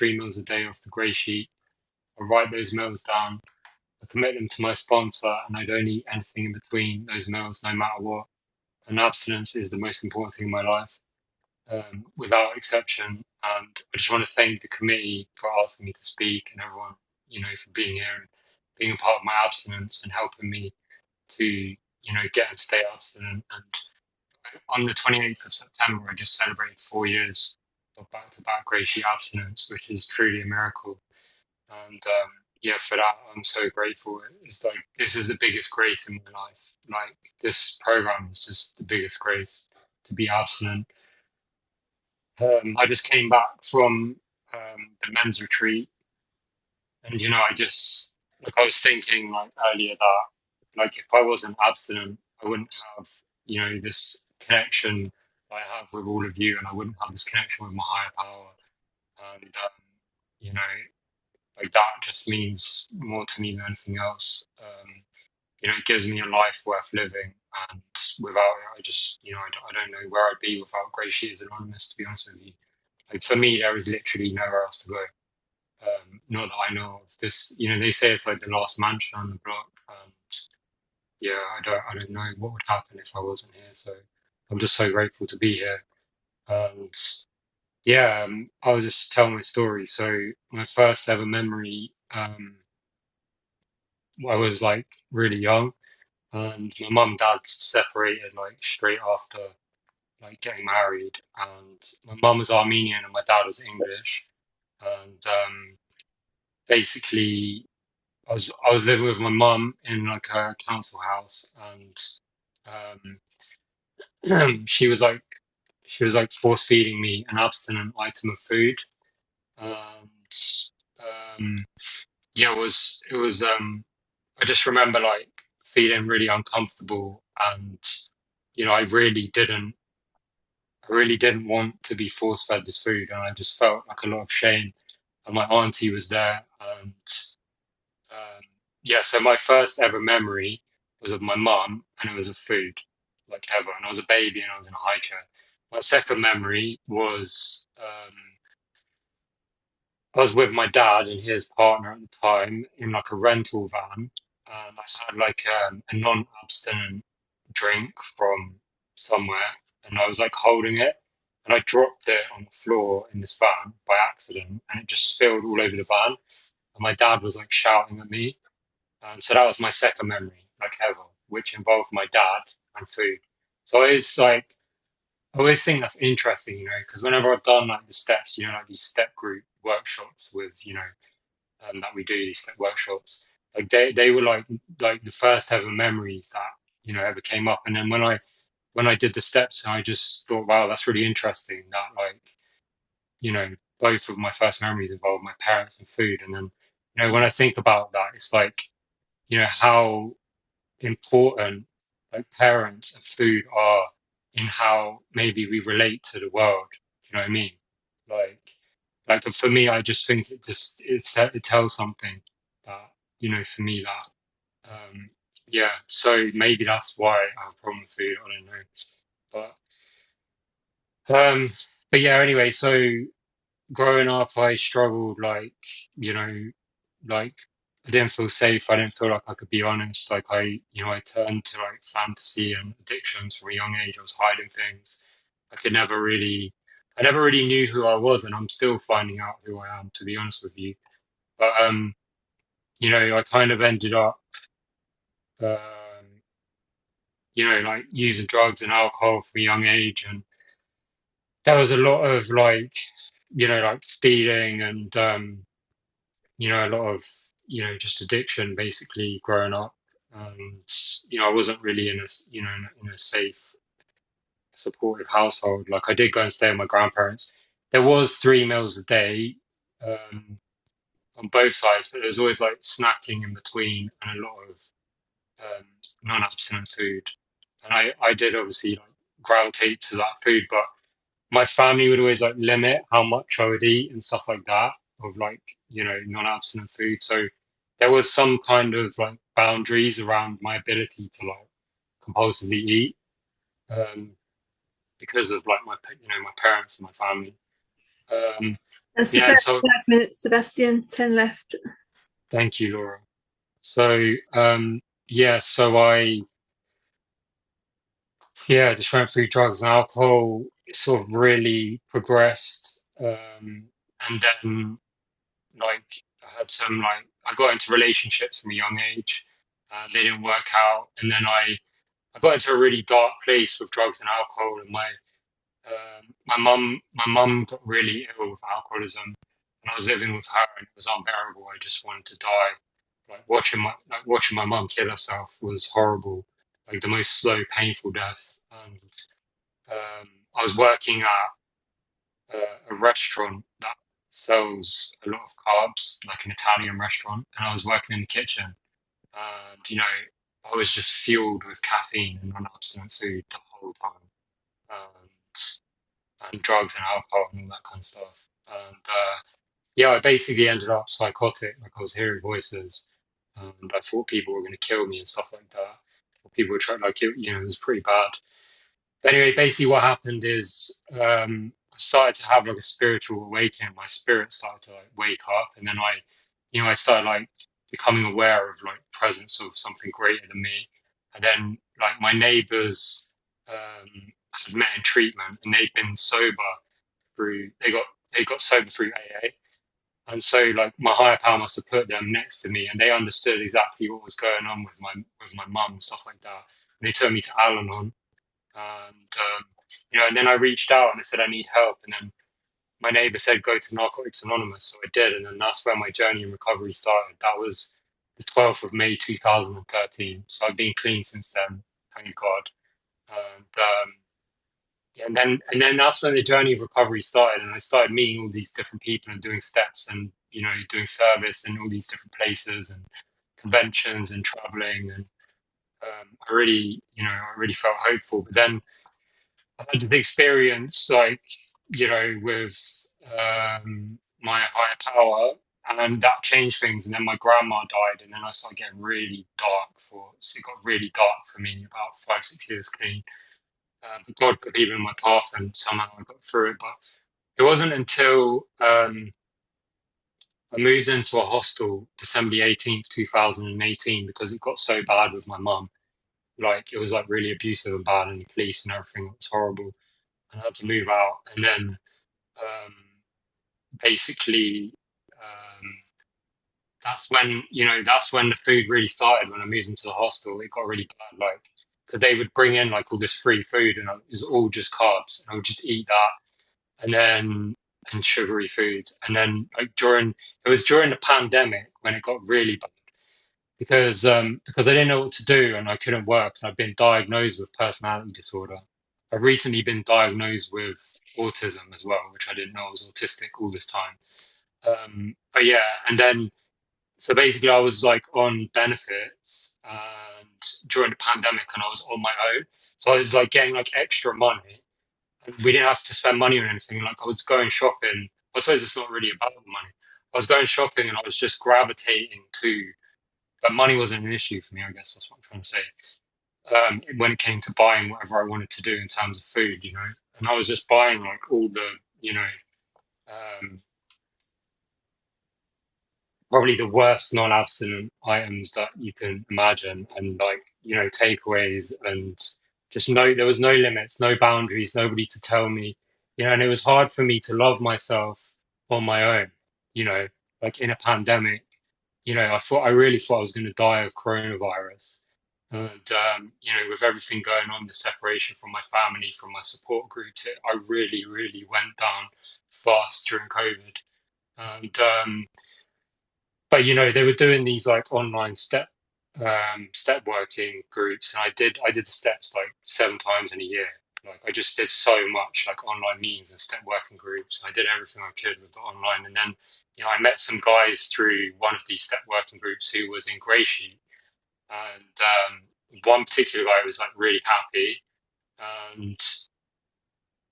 3 meals a day off the grey sheet. I write those meals down. I commit them to my sponsor, and I don't eat anything in between those meals, no matter what. And abstinence is the most important thing in my life, without exception. And I just want to thank the committee for asking me to speak and everyone, for being here and being a part of my abstinence and helping me to, get and stay abstinent. And on the 28th of September, I just celebrated 4 years of back-to-back grey sheet abstinence, which is truly a miracle. And yeah, for that, I'm so grateful. It's like this is the biggest grace in my life. Like this program is just the biggest grace to be abstinent. I just came back from the men's retreat, and I just like I was thinking like earlier that like if I wasn't abstinent, I wouldn't have this connection I have with all of you, and I wouldn't have this connection with my higher power, and you know like that just means more to me than anything else. It gives me a life worth living, and without it, I just I don't know where I'd be without Grey Sheeters Anonymous. To be honest with you, like for me, there is literally nowhere else to go. Not that I know of. This, they say it's like the last mansion on the block, and yeah, I don't know what would happen if I wasn't here. So I'm just so grateful to be here. And yeah, I'll just tell my story. So my first ever memory, I was like really young, and my mum and dad separated like straight after like getting married, and my mum was Armenian and my dad was English, and basically I was living with my mum in like a council house, and she was like force feeding me an abstinent item of food, and um, yeah, it was. I just remember like feeling really uncomfortable, and I really didn't want to be force fed this food, and I just felt like a lot of shame. And my auntie was there, and um, yeah, so my first ever memory was of my mum, and it was of food, like ever. And I was a baby, and I was in a high chair. My second memory was I was with my dad and his partner at the time in like a rental van, and I had like a non-abstinent drink from somewhere, and I was like holding it, and I dropped it on the floor in this van by accident, and it just spilled all over the van, and my dad was like shouting at me, and so that was my second memory, like ever, which involved my dad and food. So it's like I always think that's interesting, because whenever I've done like the steps, like these step group workshops with, that we do these step workshops, like they were like the first ever memories that ever came up, and then when I did the steps, I just thought, wow, that's really interesting that like both of my first memories involve my parents and food, and then when I think about that, it's like how important like parents and food are in how maybe we relate to the world. Do you know what I mean? Like, like for me, I just think it tells something that for me that yeah. So maybe that's why I have a problem with food. I don't know, but yeah. Anyway, so growing up, I struggled you know like I didn't feel safe. I didn't feel like I could be honest. Like I turned to like fantasy and addictions from a young age. I was hiding things. I could never really, I never really knew who I was, and I'm still finding out who I am, to be honest with you. But I kind of ended up, um, like using drugs and alcohol from a young age, and there was a lot of like stealing and a lot of just addiction basically growing up, and I wasn't really in a safe supportive household. Like I did go and stay with my grandparents. There was 3 meals a day, um, on both sides, but there was always like snacking in between and a lot of non-abstinent food, and I did obviously like gravitate to that food, but my family would always like limit how much I would eat and stuff like that of like, non-abstinent food. So there was some kind of like boundaries around my ability to like compulsively eat, um, because of like my parents and my family. That's the Yeah, first so 5 minutes, Sebastian. 10 left. thank you, Laura. So yeah, so I yeah, just went through drugs and alcohol. It sort of really progressed. And then like I had some like I got into relationships from a young age. They didn't work out, and then I got into a really dark place with drugs and alcohol, and my mum got really ill with alcoholism, and I was living with her, and it was unbearable. I just wanted to die. Like watching my mum kill herself was horrible, like the most slow, painful death. And I was working at a restaurant that sells a lot of carbs, like an Italian restaurant, and I was working in the kitchen, and I was just fueled with caffeine and non-abstinent food the whole time. And drugs and alcohol and all that kind of stuff. And yeah, I basically ended up psychotic. Like I was hearing voices, and I thought people were going to kill me and stuff like that. Or people were trying, like it was pretty bad. But anyway, basically what happened is I started to have like a spiritual awakening. My spirit started to like wake up, and then I started like becoming aware of like the presence of something greater than me. And then like my neighbors had met in treatment, and they'd been sober through they got sober through AA. And so like my higher power must have put them next to me, and they understood exactly what was going on with my mum and stuff like that. And they took me to Al-Anon, and and then I reached out and I said I need help, and then my neighbour said go to Narcotics Anonymous, so I did, and then that's where my journey in recovery started. That was the 12th of May 2013. So I've been clean since then, thank God. And yeah, and then that's when the journey of recovery started, and I started meeting all these different people and doing steps, and doing service in all these different places and conventions and traveling, and I really felt hopeful. But then I had the experience, like with my higher power, and that changed things. And then my grandma died, and then I started getting really dark. So it got really dark for me about 5, 6 years clean. But God put people in my path, and somehow I got through it. But it wasn't until I moved into a hostel December 18th, 2018, because it got so bad with my mum. Like it was like really abusive and bad, and the police and everything. It was horrible. And I had to move out, and then um, basically that's when the food really started. When I moved into the hostel, it got really bad. Like because they would bring in like all this free food, and it was all just carbs, and I would just eat that, and then and sugary foods, and then like during the pandemic when it got really bad because I didn't know what to do and I couldn't work, and I've been diagnosed with personality disorder. I've recently been diagnosed with autism as well, which I didn't know I was autistic all this time. But yeah, and then so basically I was like on benefits and during the pandemic, and I was on my own, so I was like getting like extra money, and we didn't have to spend money on anything. Like I was going shopping. I suppose it's not really about the money. I was going shopping and I was just gravitating to, but money wasn't an issue for me. I guess that's what I'm trying to say. When it came to buying whatever I wanted to do in terms of food, and I was just buying like all the, you know, um, probably the worst non-abstinent items that you can imagine, and like, takeaways, and just no, there was no limits, no boundaries, nobody to tell me, and it was hard for me to love myself on my own, you know, like in a pandemic. I really thought I was going to die of coronavirus. And, with everything going on, the separation from my family, from my support groups, I really, really went down fast during COVID. And, but, they were doing these like online step working groups. And I did the steps like 7 times in a year. Like I just did so much like online meetings and step working groups. I did everything I could with the online. And then, I met some guys through one of these step working groups who was in GreySheet, and one particular guy was like really happy, and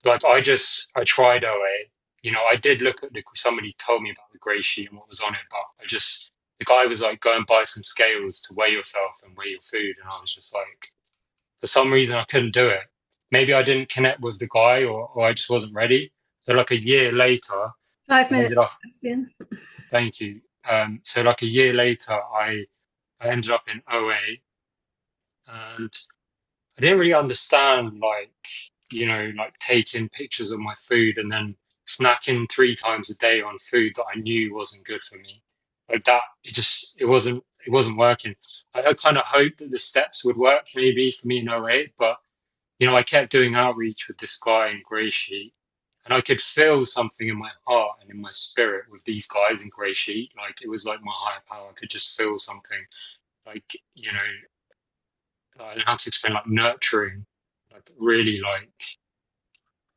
like I tried OA. I did look at somebody told me about the grey sheet and what was on it, but the guy was like, go and buy some scales to weigh yourself and weigh your food, and I was just like, for some reason I couldn't do it. Maybe I didn't connect with the guy, or I just wasn't ready. So like a year later, Five I minutes, ended up, Sebastian. thank you. So like a year later, I ended up in OA, and I didn't really understand like taking pictures of my food and then snacking 3 times a day on food that I knew wasn't good for me. Like that, it wasn't working. I kind of hoped that the steps would work maybe for me in OA, but I kept doing outreach with this guy in Grey Sheet, and I could feel something in my heart and in my spirit with these guys in Grey Sheet. Like it was like my higher power. I could just feel something, like, I don't know how to explain, like nurturing, like really, like,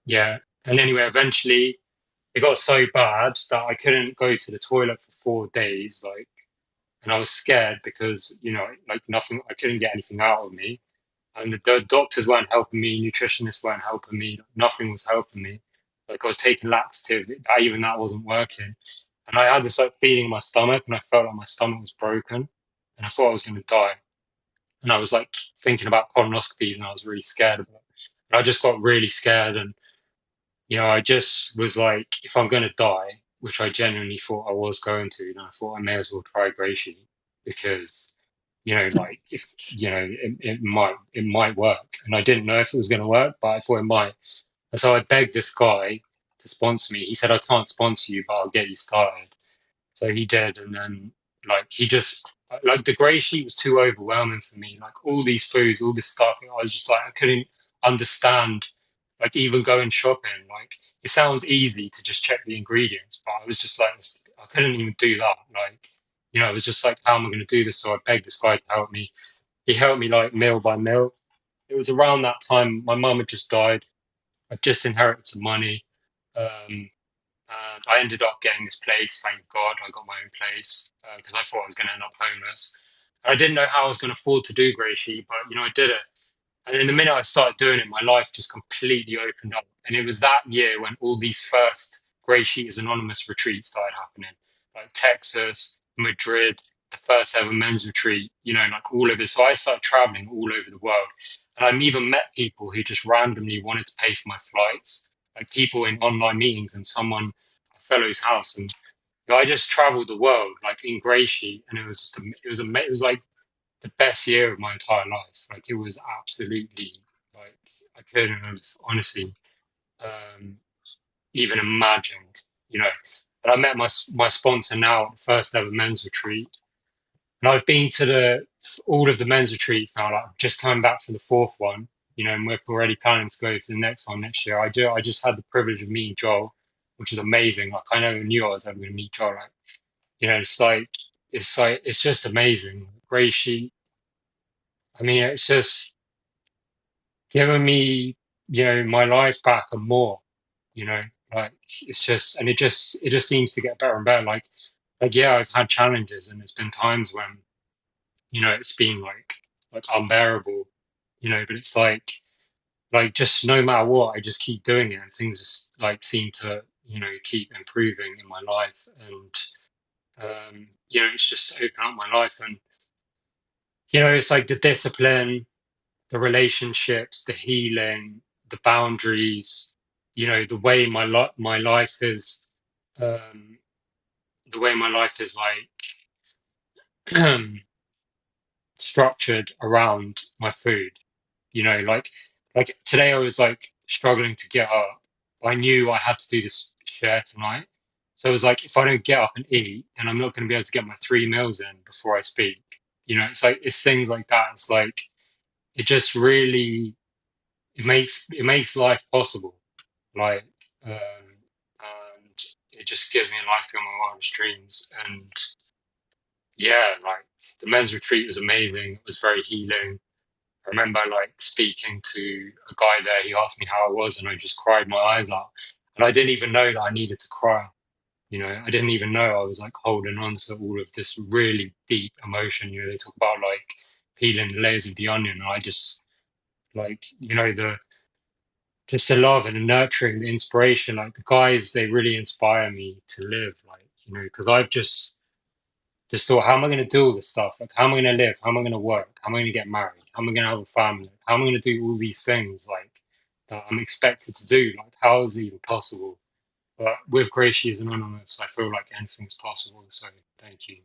yeah. And anyway, eventually it got so bad that I couldn't go to the toilet for 4 days, like, and I was scared because, like nothing, I couldn't get anything out of me. And the doctors weren't helping me, nutritionists weren't helping me, nothing was helping me. Like I was taking laxative, even that wasn't working. And I had this like feeling in my stomach, and I felt like my stomach was broken, and I thought I was going to die. And I was like thinking about colonoscopies, and I was really scared of it. And I just got really scared, and I just was like, if I'm going to die, which I genuinely thought I was going to, then I thought I may as well try grey sheet because like if it might work, and I didn't know if it was going to work, but I thought it might. And so I begged this guy to sponsor me. He said, I can't sponsor you, but I'll get you started. So he did, and then like he just like the grey sheet was too overwhelming for me. Like all these foods, all this stuff, I was just like I couldn't understand. Like even going shopping, like it sounds easy to just check the ingredients, but I was just like I couldn't even do that. Like it was just like how am I going to do this? So I begged this guy to help me. He helped me like meal by meal. It was around that time my mum had just died. I just inherited some money. Um, and I ended up getting this place. Thank God I got my own place because I thought I was going to end up homeless. And I didn't know how I was going to afford to do grey sheet, but I did it. And then the minute I started doing it, my life just completely opened up. And it was that year when all these first Grey Sheeters Anonymous retreats started happening, like Texas, Madrid, the first ever men's retreat, like all of it. So I started traveling all over the world. And I've even met people who just randomly wanted to pay for my flights, like people in online meetings and someone, a fellow's house. And I just traveled the world, like in Grey Sheet. And it was just, it was like the best year of my entire life. Like it was absolutely like I couldn't have honestly um, even imagined, you know. But I met my sponsor now at the first ever men's retreat, and I've been to the all of the men's retreats now. Like I've just coming back for the fourth one, and we're already planning to go for the next one next year. I just had the privilege of meeting Joel, which is amazing. Like I never knew I was ever going to meet Joel. Like it's just amazing. Grey sheet. I mean, it's just given me, my life back and more, you know, like it's just, and it just seems to get better and better. Like, yeah, I've had challenges and there's been times when, it's been like unbearable, but it's like just no matter what, I just keep doing it and things just like seem to, keep improving in my life. And, it's just opened up my life and, it's like the discipline, the relationships, the healing, the boundaries, the way my life is, um, the way my life is like structured around my food. Like today I was like struggling to get up. I knew I had to do this share tonight. So it was like if I don't get up and eat, then I'm not going to be able to get my 3 meals in before I speak. It's like it's things like that. It's like it just really it makes life possible. Like, and it just gives me a life beyond my wildest dreams. And yeah, like the men's retreat was amazing. It was very healing. I remember like speaking to a guy there. He asked me how I was, and I just cried my eyes out. And I didn't even know that I needed to cry. I didn't even know I was like holding on to all of this really deep emotion. They talk about like peeling the layers of the onion. And I just like, just the love and the nurturing, the inspiration. Like the guys, they really inspire me to live. Like because I've just thought, how am I going to do all this stuff? Like, how am I going to live? How am I going to work? How am I going to get married? How am I going to have a family? How am I going to do all these things like that I'm expected to do? Like, how is it even possible? But with Grey She's Anonymous, I feel like anything's possible. So thank you.